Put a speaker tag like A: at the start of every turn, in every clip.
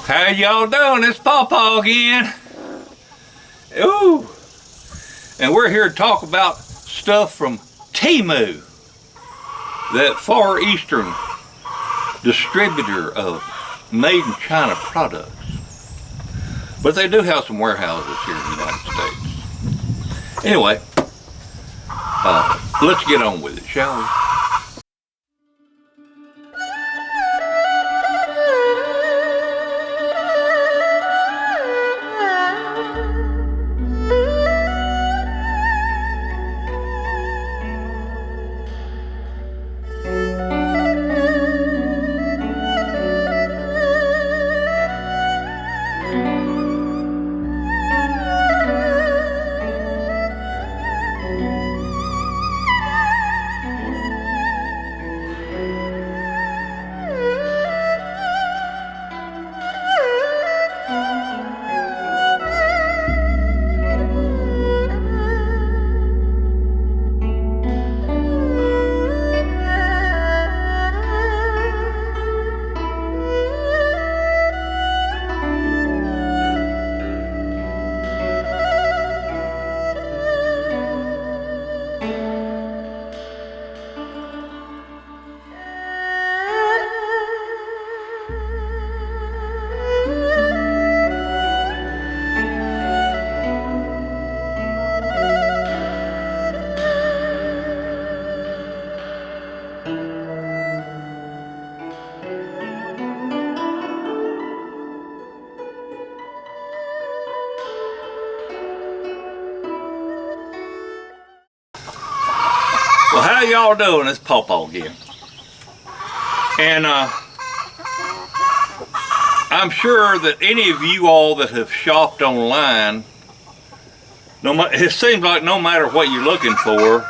A: How y'all doing? It's PawPaw again. Ooh. And we're here to talk about stuff from TEMU, that Far Eastern distributor of made in China products. But they do have some warehouses here in the United States. Anyway, let's get on with it, shall we? Well, how y'all doing? It's PawPaw again. And I'm sure that any of you all that have shopped online, it seems like no matter what you're looking for,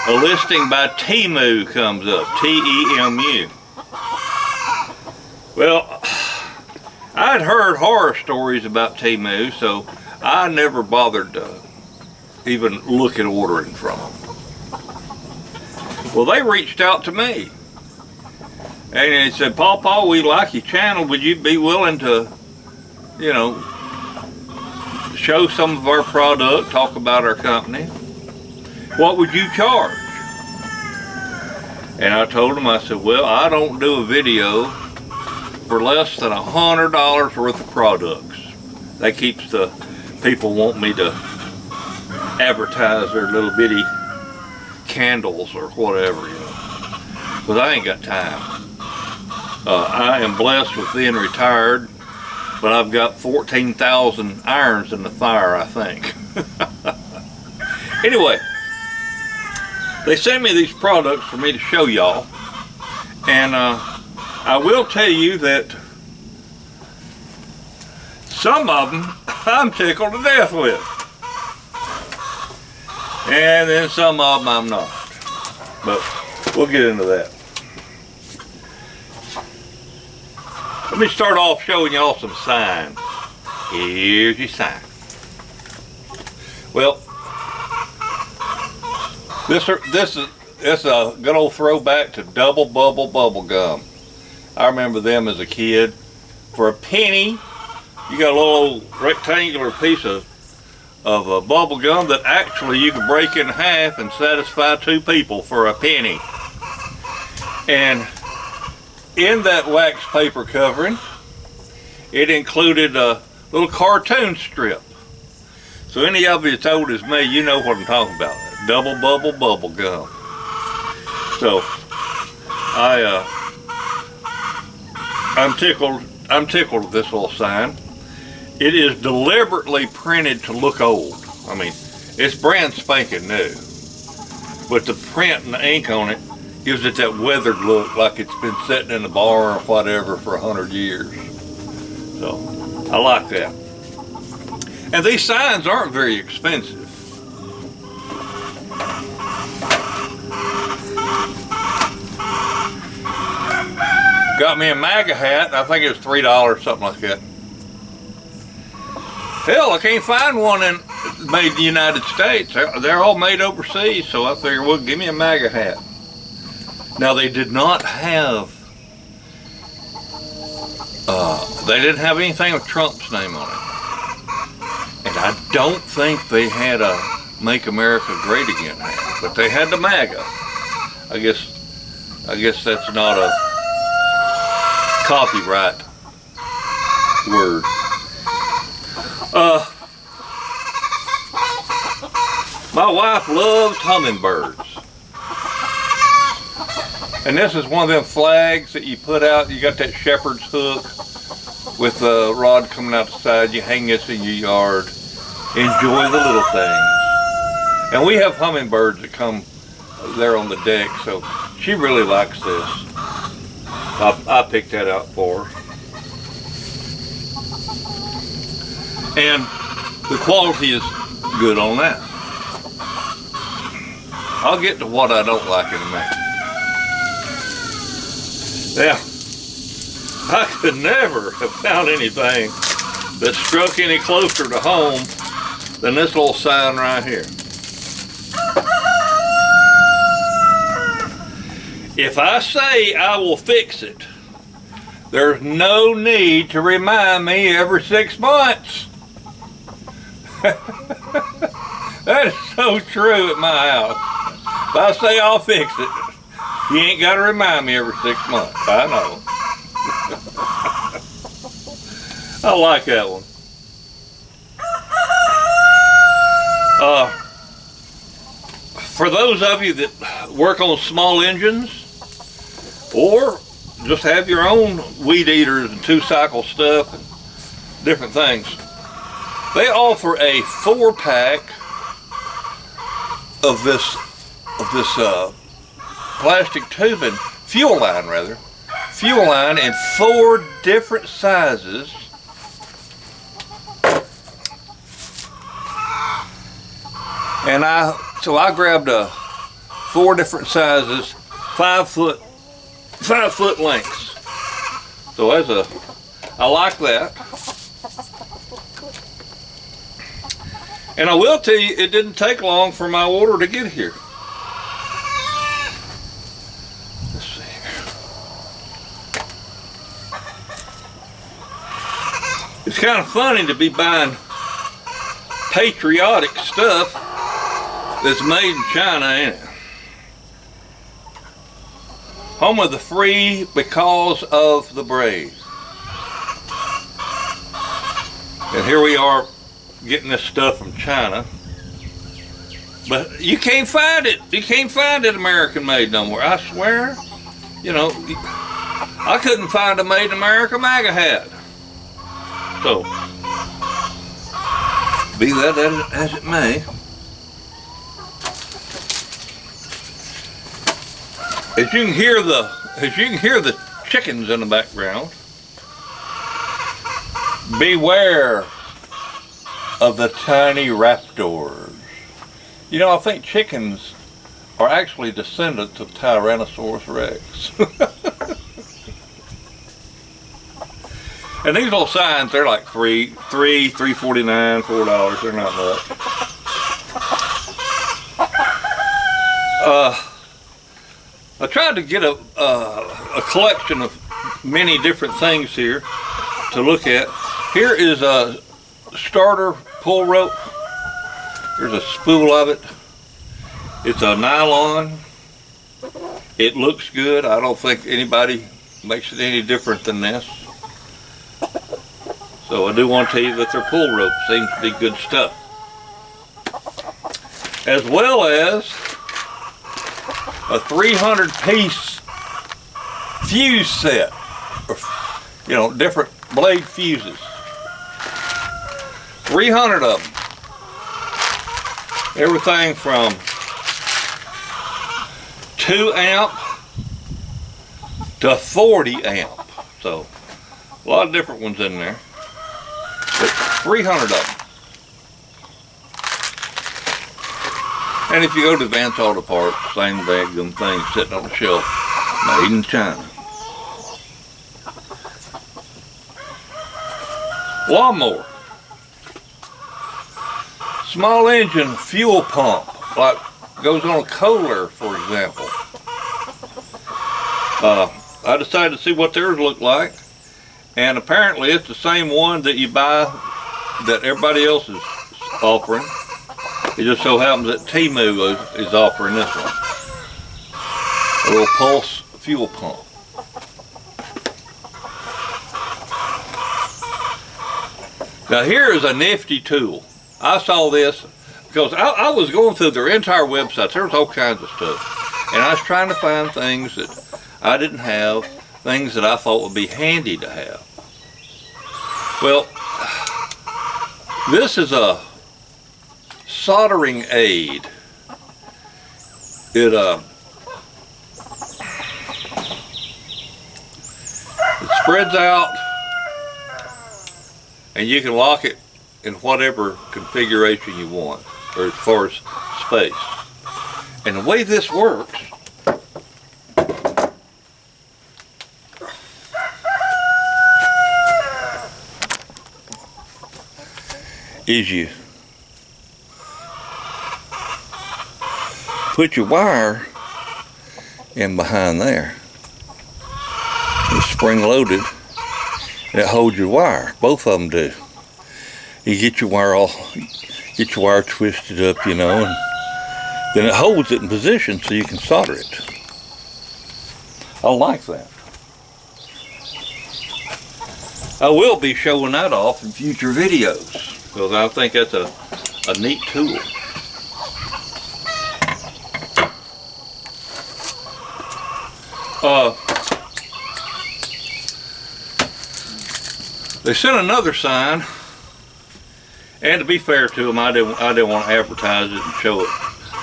A: a listing by TEMU comes up, T-E-M-U. Well, I'd heard horror stories about TEMU, so I never bothered to even look at ordering from them. Well, they reached out to me and they said, PawPaw, we like your channel. Would you be willing to, you know, show some of our product, talk about our company? What would you charge? And I told them, I said, well, I don't do a video for less than $100 worth of products. That keeps the people wanting me to advertise their little bitty candles or whatever, you know, because I ain't got time. I am blessed with being retired, but I've got 14,000 irons in the fire, I think. Anyway, they sent me these products for me to show y'all, and I will tell you that some of them I'm tickled to death with. And then some of them I'm not. But we'll get into that. Let me start off showing y'all some signs. Here's your sign. Well, this is a good old throwback to Double Bubble bubble gum. I remember them as a kid. For a penny, you got a little rectangular piece of a bubble gum that actually you could break in half and satisfy 2 people for a penny. And in that wax paper covering, it included a little cartoon strip. So any of you as old as me, you know what I'm talking about. Double Bubble bubble gum. So I'm tickled with this little sign. It is deliberately printed to look old. I mean, it's brand spanking new. But the print and the ink on it gives it that weathered look, like it's been sitting in the bar or whatever for 100 years. So, I like that. And these signs aren't very expensive. Got me a MAGA hat. I think it was $3, something like that. Hell, I can't find one made in the United States. They're all made overseas, so I figured, well, give me a MAGA hat. Now, they did not have They didn't have anything with Trump's name on it. And I don't think they had a Make America Great Again hat, but they had the MAGA. I guess that's not a copyright word. My wife loves hummingbirds. And this is one of them flags that you put out. You got that shepherd's hook with the rod coming out the side. You hang this in your yard. Enjoy the little things. And we have hummingbirds that come there on the deck, so she really likes this. I picked that out for her. And the quality is good on that. I'll get to what I don't like in a minute. Now, I could never have found anything that struck any closer to home than this little sign right here. If I say I will fix it, there's no need to remind me every 6 months. That is so true at my house. If I say I'll fix it, you ain't got to remind me every 6 months. I know. I like that one. For those of you that work on small engines, or just have your own weed eaters and 2-cycle stuff and different things, they offer a 4-pack of this plastic tubing, fuel line in 4 different sizes. And so I grabbed 4 different sizes, 5 foot lengths. So I like that. And I will tell you, it didn't take long for my order to get here. Let's see here. It's kind of funny to be buying patriotic stuff that's made in China, ain't it? Home of the free because of the brave. And here we are getting this stuff from China. But you can't find it. You can't find it American made no more. I swear. You know, I couldn't find a Made in America MAGA hat. So, be that as it may. As you can hear the chickens in the background, beware of the tiny raptors. You know, I think chickens are actually descendants of Tyrannosaurus Rex. And these little signs, they're like $3.49, $4. They're not much. I tried to get a collection of many different things here to look at. Here is a starter pull rope. There's a spool of it. It's a nylon. It looks good. I don't think anybody makes it any different than this. So I do want to tell you that their pull rope seems to be good stuff. As well as a 300-piece fuse set. You know, different blade fuses. 300 of them. Everything from 2 amp to 40 amp. So, a lot of different ones in there. But 300 of them. And if you go to Vance Auto Parts, same bag, them things sitting on the shelf, made in China. Lawnmower. Small engine fuel pump, like goes on a Kohler, for example. I decided to see what theirs looked like, and apparently it's the same one that you buy that everybody else is offering. It just so happens that TEMU is offering this one. A little pulse fuel pump. Now here is a nifty tool. I saw this because I was going through their entire website. There was all kinds of stuff. And I was trying to find things that I didn't have, things that I thought would be handy to have. Well, this is a soldering aid. It spreads out, and you can lock it in whatever configuration you want, or as far as space. And the way this works is you put your wire in behind there. It's spring loaded and it holds your wire. Both of them do. You get your wire twisted up, you know, and then it holds it in position so you can solder it. I like that. I will be showing that off in future videos because I think that's a neat tool. They sent another sign, and to be fair to them, I didn't want to advertise it and show it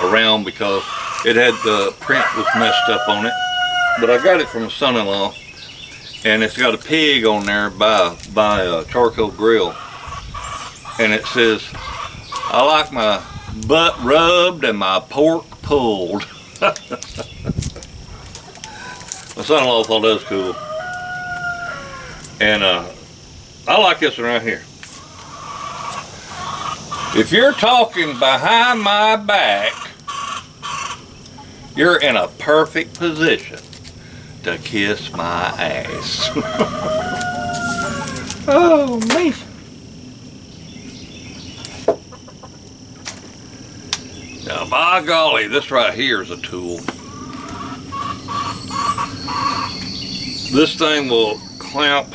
A: around because it had the print was messed up on it. But I got it from a son-in-law, and it's got a pig on there by a charcoal grill, and it says, "I like my butt rubbed and my pork pulled." My son-in-law thought that was cool, and I like this one right here. If you're talking behind my back, you're in a perfect position to kiss my ass. Oh, man. Now, by golly, this right here is a tool. This thing will clamp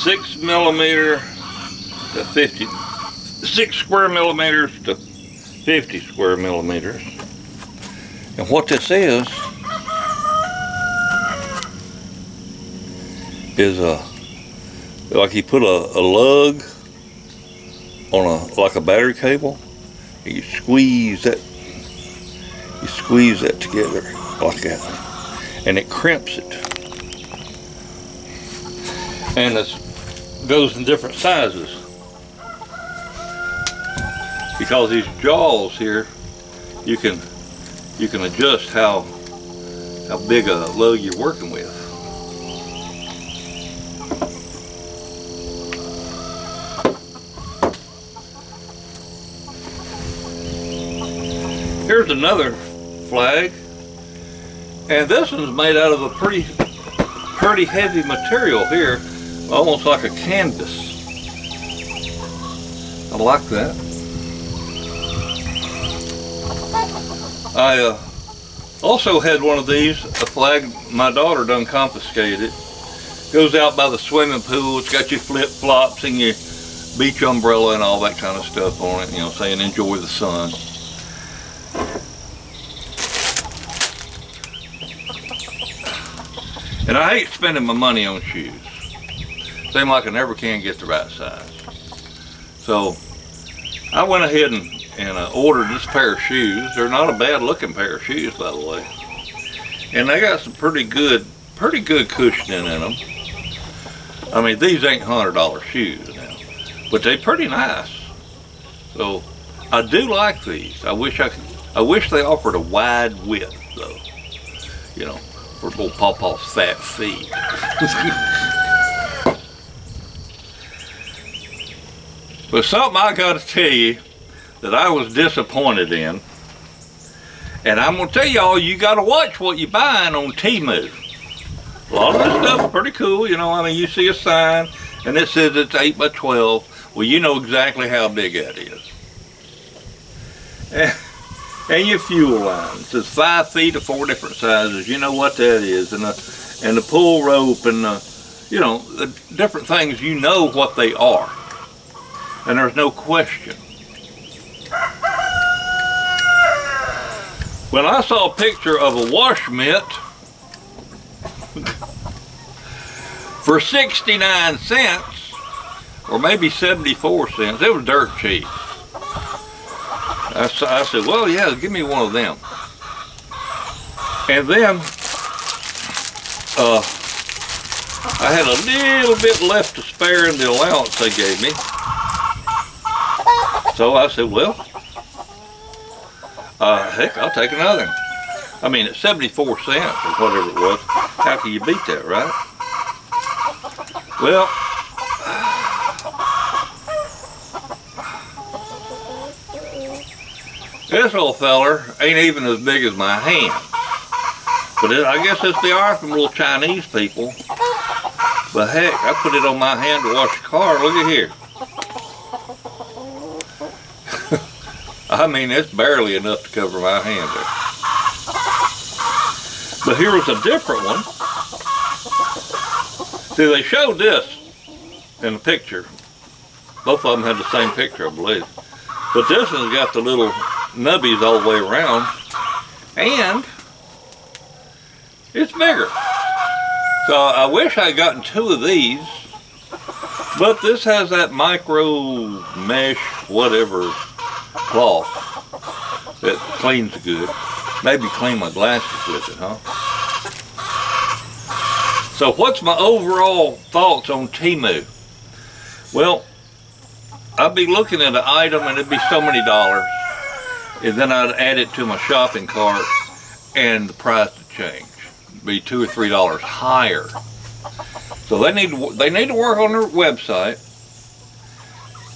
A: 6mm to 50, 6 square millimeters to 50 square millimeters. And what this is like you put a lug on like a battery cable, and you squeeze that together like that, and it crimps it. And it goes in different sizes because these jaws here, you can adjust how big a lug you're working with. Here's another flag, and this one's made out of a pretty heavy material here, almost like a canvas. I like that. I also had one of these, a flag my daughter done confiscated. Goes out by the swimming pool. It's got your flip-flops and your beach umbrella and all that kind of stuff on it, you know, saying enjoy the sun. And I hate spending my money on shoes. Seems like I never can get the right size. So I went ahead and ordered this pair of shoes. They're not a bad looking pair of shoes, by the way. And they got some pretty good cushioning in them. I mean, these ain't $100 shoes now, but they're pretty nice. So I do like these. I wish they offered a wide width though, you know, for little PawPaw's fat feet. But something I gotta tell you that I was disappointed in, and I'm gonna tell y'all, you gotta watch what you're buying on TEMU. A lot of this stuff is pretty cool. You know, I mean, you see a sign and it says it's 8 by 12. Well, you know exactly how big that is. And your fuel lines. It's 5 feet of 4 different sizes. You know what that is. And the pull rope and you know, the different things, you know what they are. And there's no question. When I saw a picture of a wash mitt for 69 cents, or maybe 74 cents, it was dirt cheap. I said, well, yeah, give me one of them. And then, I had a little bit left to spare in the allowance they gave me. So I said, well, heck, I'll take another one. I mean, it's 74 cents or whatever it was. How can you beat that, right? Well, this old feller ain't even as big as my hand. But I guess it's the art from little Chinese people. But heck, I put it on my hand to wash the car. Look at here. I mean, it's barely enough to cover my hand there. But here was a different one. See, they showed this in the picture. Both of them had the same picture, I believe. But this one's got the little nubbies all the way around. And it's bigger. So I wish I'd gotten 2 of these. But this has that micro mesh, whatever, cloth that cleans good. Maybe clean my glasses with it, huh? So what's my overall thoughts on TEMU? Well, I'd be looking at an item and it'd be so many dollars, and then I'd add it to my shopping cart and the price would change. It'd be $2 or $3 higher. So they need to work on their website.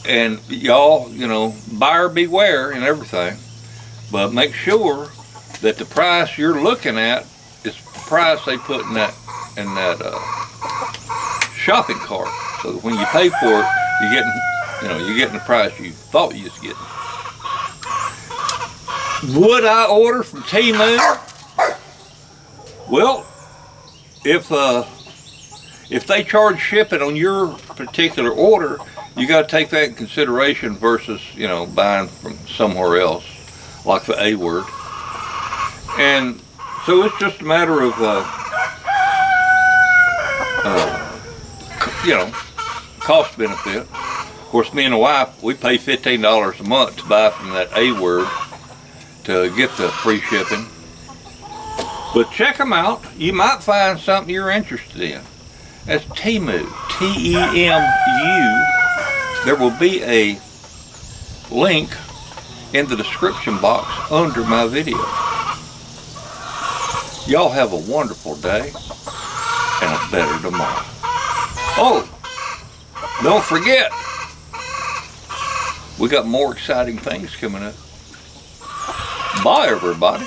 A: And y'all, you know, buyer beware and everything, but make sure that the price you're looking at is the price they put in that shopping cart. So that when you pay for it, you're getting the price you thought you was getting. Would I order from TEMU? Well, if they charge shipping on your particular order, you got to take that in consideration versus, you know, buying from somewhere else, like the A word. And so it's just a matter of, you know, cost benefit. Of course, me and the wife, we pay $15 a month to buy from that A word to get the free shipping. But check them out. You might find something you're interested in. That's TEMU, T-E-M-U. There will be a link in the description box under my video. Y'all have a wonderful day and a better tomorrow. Oh, don't forget, we got more exciting things coming up. Bye, everybody.